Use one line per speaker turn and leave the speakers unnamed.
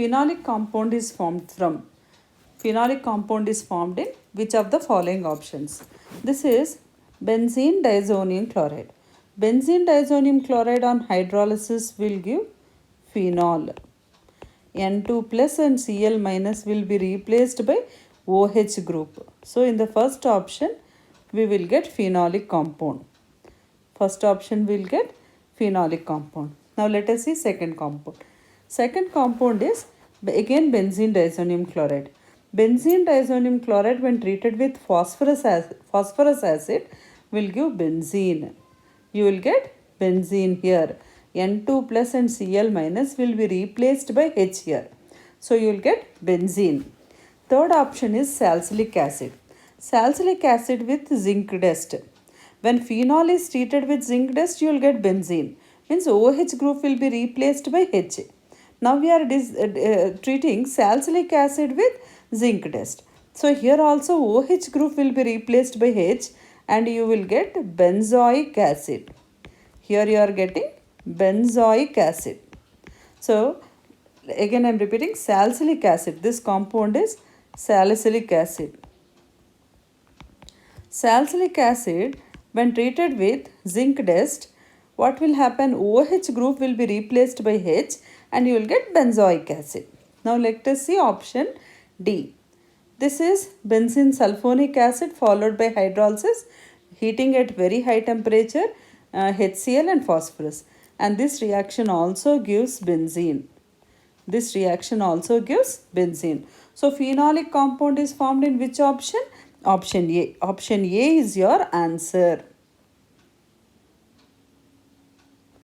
Phenolic compound is formed from. Phenolic compound is formed in which of the following options? This is benzene diazonium chloride. Benzene diazonium chloride on hydrolysis will give phenol. N2 plus and Cl minus will be replaced by OH group. So in the first option, we will get phenolic compound. First option will get phenolic compound. Now let us see second compound. Second compound is again benzene diazonium chloride. Benzene diazonium chloride when treated with phosphorus acid will give benzene. You will get benzene here. N2 plus and Cl minus will be replaced by H here. So you will get benzene. Third option is salicylic acid. Salicylic acid with zinc dust. When phenol is treated with zinc dust, you will get benzene. Means OH group will be replaced by H. Now we are treating salicylic acid with zinc dust. So here also OH group will be replaced by H and you will get benzoic acid. Here you are getting benzoic acid. So again I am repeating salicylic acid. This compound is salicylic acid. Salicylic acid when treated with zinc dust, what will happen? OH group will be replaced by H and you will get benzoic acid. Now let us see option D. This is benzene sulfonic acid followed by hydrolysis, heating at very high temperature, HCl and phosphorus. And this reaction also gives benzene. This reaction also gives benzene. So phenolic compound is formed in which option? Option A. Option A is your answer.